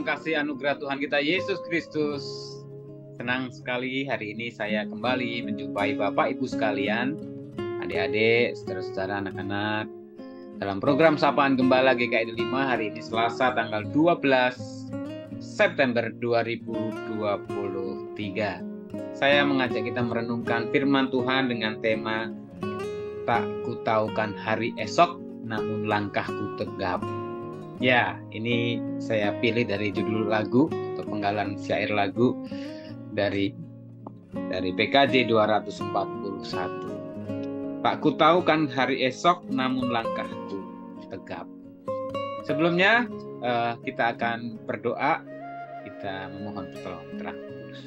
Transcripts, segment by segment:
Shalom, kasih anugerah Tuhan kita Yesus Kristus. Senang sekali hari ini saya kembali menjumpai Bapak Ibu sekalian, adik-adik, saudara-saudara, anak-anak dalam program Sapaan Gembala GKI 5 hari ini Selasa tanggal 12 September 2023. Saya mengajak kita merenungkan firman Tuhan dengan tema Tak kutaukan hari esok, namun langkahku tegap. Ya, ini saya pilih dari judul lagu atau penggalan syair lagu dari PKJ 241. Tak kutaukan hari esok, namun langkahku tegap. Sebelumnya kita akan berdoa, kita memohon pertolongan Roh Kudus.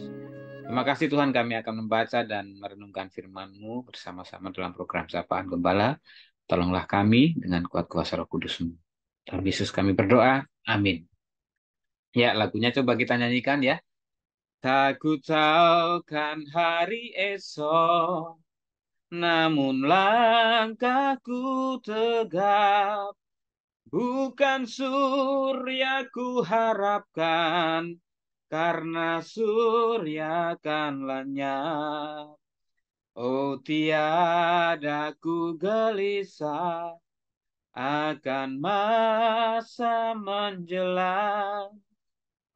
Terima kasih Tuhan, kami akan membaca dan merenungkan firman-Mu bersama-sama dalam program Sapaan Gembala. Tolonglah kami dengan kuat kuasa Roh Kudus-Mu. Dalam Yesus kami berdoa, amin. Ya, lagunya coba kita nyanyikan ya. Tak kutaukan hari esok, namun langkahku tegap. Bukan surya ku harapkan, karena surya akan lenyap. Oh, tiada ku gelisah akan masa menjelang.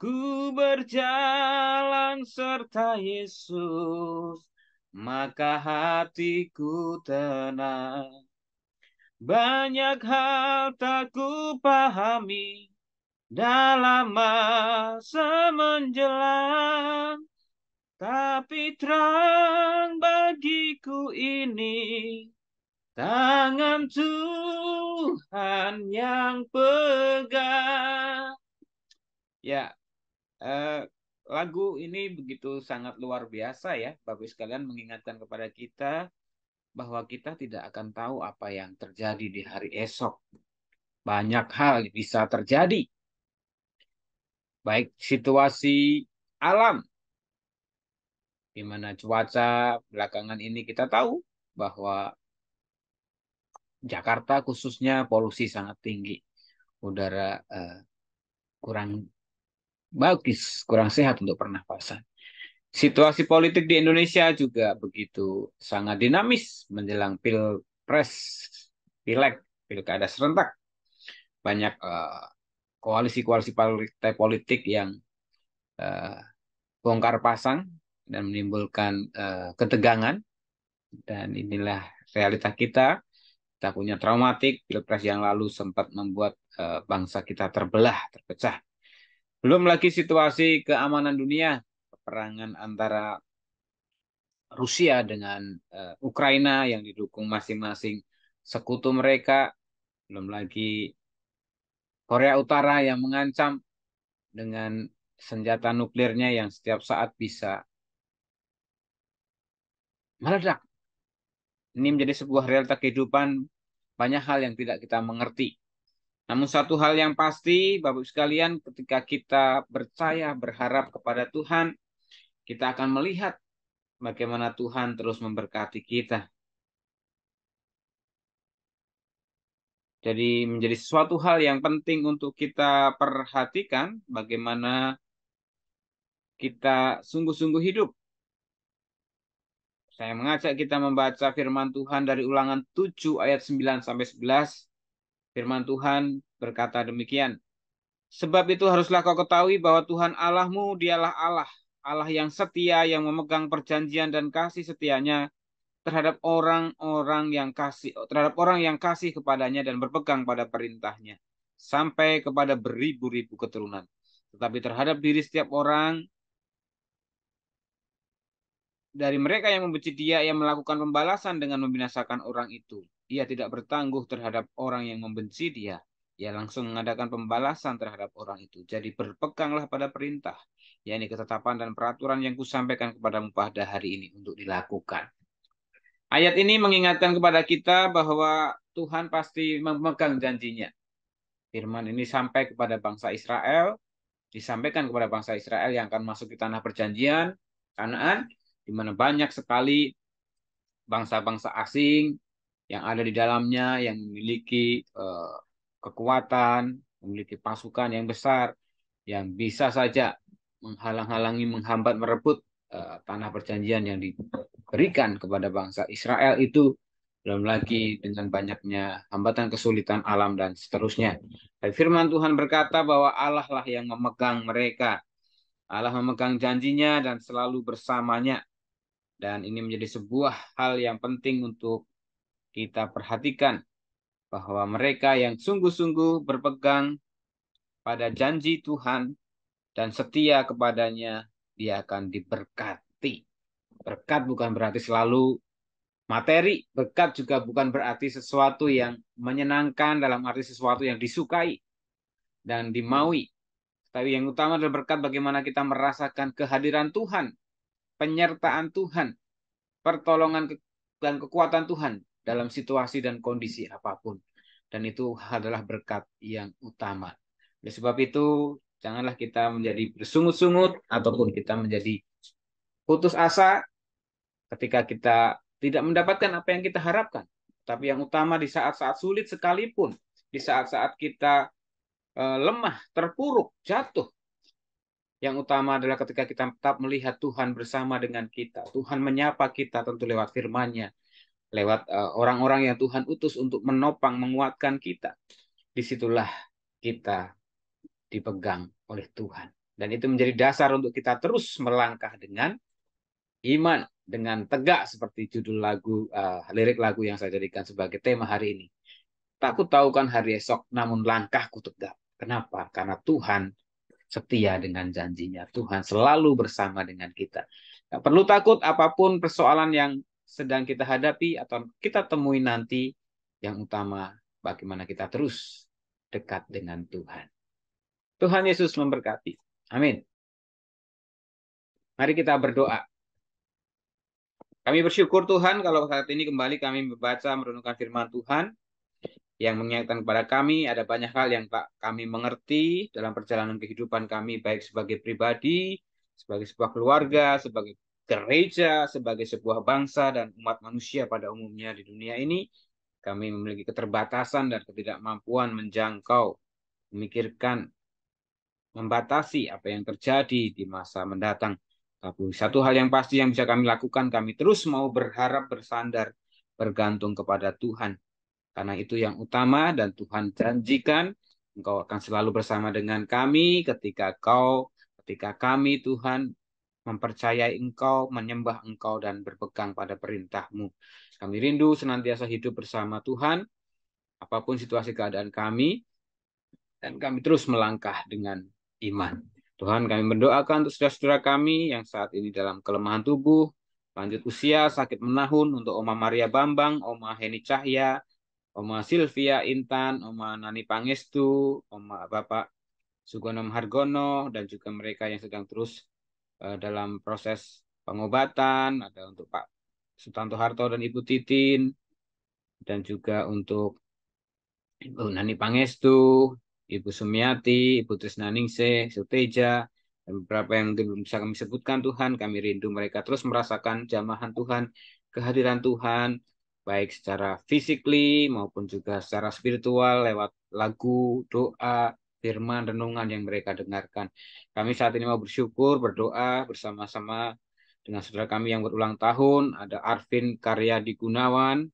Ku berjalan serta Yesus, maka hatiku tenang. Banyak hal tak ku pahami dalam masa menjelang, tapi terang bagiku ini tangan Tuhan yang pegang. Ya, lagu ini begitu sangat luar biasa ya, Bapak sekalian, mengingatkan kepada kita bahwa kita tidak akan tahu apa yang terjadi di hari esok. Banyak hal bisa terjadi, baik situasi alam, di mana cuaca belakangan ini kita tahu bahwa Jakarta khususnya polusi sangat tinggi, udara kurang bagus, kurang sehat untuk pernafasan. Situasi politik di Indonesia juga begitu sangat dinamis menjelang pilpres, pileg, pilkada serentak. Banyak koalisi-koalisi partai politik yang bongkar pasang dan menimbulkan ketegangan. Dan inilah realita kita. Kita punya traumatik, pilpres yang lalu sempat membuat bangsa kita terbelah, terpecah. Belum lagi situasi keamanan dunia, peperangan antara Rusia dengan Ukraina yang didukung masing-masing sekutu mereka. Belum lagi Korea Utara yang mengancam dengan senjata nuklirnya yang setiap saat bisa meledak. Ini menjadi sebuah realita kehidupan, banyak hal yang tidak kita mengerti. Namun satu hal yang pasti, Bapak sekalian, ketika kita percaya, berharap kepada Tuhan, kita akan melihat bagaimana Tuhan terus memberkati kita. Jadi menjadi sesuatu hal yang penting untuk kita perhatikan, bagaimana kita sungguh-sungguh hidup. Saya mengajak kita membaca firman Tuhan dari Ulangan 7 ayat 9-11. Firman Tuhan berkata demikian. Sebab itu haruslah kau ketahui bahwa Tuhan Allahmu dialah Allah, Allah yang setia, yang memegang perjanjian dan kasih setianya terhadap orang yang kasih kepadanya dan berpegang pada perintahnya, sampai kepada beribu-ribu keturunan. Tetapi terhadap diri setiap orang dari mereka yang membenci dia, ia melakukan pembalasan dengan membinasakan orang itu. Ia tidak bertangguh terhadap orang yang membenci dia. Ia langsung mengadakan pembalasan terhadap orang itu. Jadi berpeganglah pada perintah, yakni ketetapan dan peraturan yang kusampaikan kepadamu pada hari ini untuk dilakukan. Ayat ini mengingatkan kepada kita bahwa Tuhan pasti memegang janjinya. Firman ini sampai kepada bangsa Israel, disampaikan kepada bangsa Israel yang akan masuk di tanah perjanjian, Kanaan, di mana banyak sekali bangsa-bangsa asing yang ada di dalamnya, yang memiliki kekuatan, memiliki pasukan yang besar, yang bisa saja menghalang-halangi, menghambat, merebut tanah perjanjian yang diberikan kepada bangsa Israel itu, belum lagi dengan banyaknya hambatan, kesulitan alam, dan seterusnya. Dan firman Tuhan berkata bahwa Allah lah yang memegang mereka. Allah memegang janjinya dan selalu bersamanya. Dan ini menjadi sebuah hal yang penting untuk kita perhatikan, bahwa mereka yang sungguh-sungguh berpegang pada janji Tuhan dan setia kepadanya, dia akan diberkati. Berkat bukan berarti selalu materi, berkat juga bukan berarti sesuatu yang menyenangkan dalam arti sesuatu yang disukai dan dimaui. Tapi yang utama adalah berkat bagaimana kita merasakan kehadiran Tuhan, penyertaan Tuhan, pertolongan dan kekuatan Tuhan dalam situasi dan kondisi apapun. Dan itu adalah berkat yang utama. Oleh sebab itu, janganlah kita menjadi bersungut-sungut ataupun kita menjadi putus asa ketika kita tidak mendapatkan apa yang kita harapkan. Tapi yang utama di saat-saat sulit sekalipun, di saat-saat kita lemah, terpuruk, jatuh, yang utama adalah ketika kita tetap melihat Tuhan bersama dengan kita. Tuhan menyapa kita tentu lewat firman-Nya, lewat orang-orang yang Tuhan utus untuk menopang, menguatkan kita. Disitulah kita dipegang oleh Tuhan. Dan itu menjadi dasar untuk kita terus melangkah dengan iman, dengan tegak, seperti judul lagu, lirik lagu yang saya jadikan sebagai tema hari ini. Tak ku tahu kan hari esok, namun langkahku tegak. Kenapa? Karena Tuhan setia dengan janjinya. Tuhan selalu bersama dengan kita. Gak perlu takut apapun persoalan yang sedang kita hadapi atau kita temui nanti. Yang utama, bagaimana kita terus dekat dengan Tuhan. Tuhan Yesus memberkati. Amin. Mari kita berdoa. Kami bersyukur Tuhan kalau saat ini kembali kami membaca merenungkan firman Tuhan yang mengingatkan kepada kami ada banyak hal yang tak kami mengerti dalam perjalanan kehidupan kami, baik sebagai pribadi, sebagai sebuah keluarga, sebagai gereja, sebagai sebuah bangsa dan umat manusia pada umumnya di dunia ini. Kami memiliki keterbatasan dan ketidakmampuan menjangkau, memikirkan, membatasi apa yang terjadi di masa mendatang. Tapi satu hal yang pasti yang bisa kami lakukan, kami terus mau berharap, bersandar, bergantung kepada Tuhan. Karena itu yang utama, dan Tuhan janjikan Engkau akan selalu bersama dengan kami ketika kami Tuhan mempercayai Engkau, menyembah Engkau, dan berpegang pada perintah-Mu. Kami rindu senantiasa hidup bersama Tuhan, apapun situasi keadaan kami, dan kami terus melangkah dengan iman. Tuhan, kami mendoakan untuk saudara-saudara kami yang saat ini dalam kelemahan tubuh, lanjut usia, sakit menahun, untuk Oma Maria Bambang, Oma Heni Cahya, Oma Sylvia Intan, Oma Nani Pangestu, Oma Bapak Sugono Hargono, dan juga mereka yang sedang terus dalam proses pengobatan. Ada untuk Pak Sutanto Harto dan Ibu Titin, dan juga untuk Ibu Nani Pangestu, Ibu Sumiati, Ibu Trisnaningsih, Suteja, dan beberapa yang mungkin belum bisa kami sebutkan. Tuhan, kami rindu mereka terus merasakan jamahan Tuhan, kehadiran Tuhan, baik secara physically maupun juga secara spiritual lewat lagu, doa, firman, renungan yang mereka dengarkan. Kami saat ini mau bersyukur, berdoa bersama-sama dengan saudara kami yang berulang tahun, ada Arvin Karyadi Gunawan,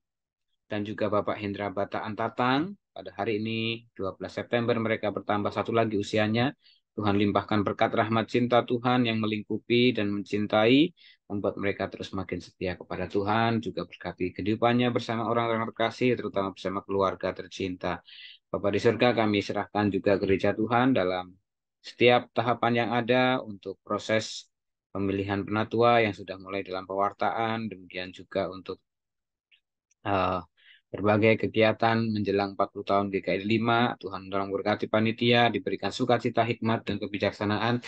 dan juga Bapak Hendra Bataan Tatang. Pada hari ini 12 September mereka bertambah satu lagi usianya. Tuhan limpahkan berkat rahmat cinta Tuhan yang melingkupi dan mencintai, membuat mereka terus makin setia kepada Tuhan, juga berkati kehidupannya bersama orang-orang terkasih, terutama bersama keluarga tercinta. Bapak di surga, kami serahkan juga gereja Tuhan dalam setiap tahapan yang ada untuk proses pemilihan penatua yang sudah mulai dalam pewartaan, demikian juga untuk berbagai kegiatan menjelang 40 tahun GKI 5. Tuhan tolong berkati panitia, diberikan sukacita, hikmat, dan kebijaksanaan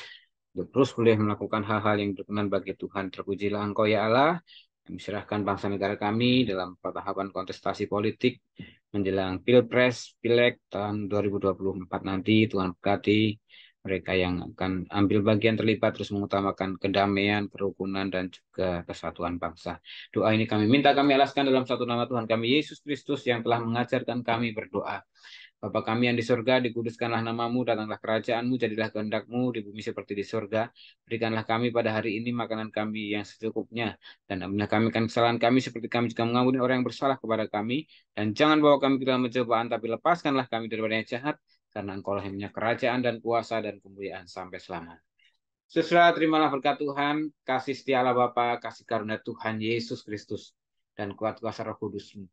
untuk terus boleh melakukan hal-hal yang berkenan bagi Tuhan. Terpujilah Engkau ya Allah. Kami serahkan bangsa negara kami dalam tahapan kontestasi politik menjelang Pilpres, Pileg tahun 2024 nanti. Tuhan berkati mereka yang akan ambil bagian terlibat terus mengutamakan kedamaian, kerukunan, dan juga kesatuan bangsa. Doa ini kami minta, kami alaskan dalam satu nama Tuhan kami Yesus Kristus yang telah mengajarkan kami berdoa. Bapa kami yang di surga, dikuduskanlah namamu, datanglah kerajaanmu, jadilah kehendakmu di bumi seperti di surga. Berikanlah kami pada hari ini makanan kami yang secukupnya, dan ampunilah kami kan kesalahan kami seperti kami juga mengampuni orang yang bersalah kepada kami. Dan jangan bawa kami ke dalam pencobaan, tapi lepaskanlah kami daripada yang jahat, karena Engkau lah yang punya kerajaan dan kuasa dan kemuliaan sampai selamanya. Saudara, terimalah berkat Tuhan, kasih setia Allah Bapa, kasih karunia Tuhan Yesus Kristus, dan kuat kuasa Roh Kudus-Mu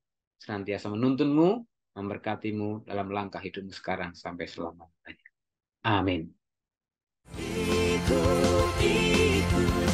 senantiasa menuntunmu, memberkatimu dalam langkah hidupmu sekarang sampai selamanya. Amin. Ikut, ikut.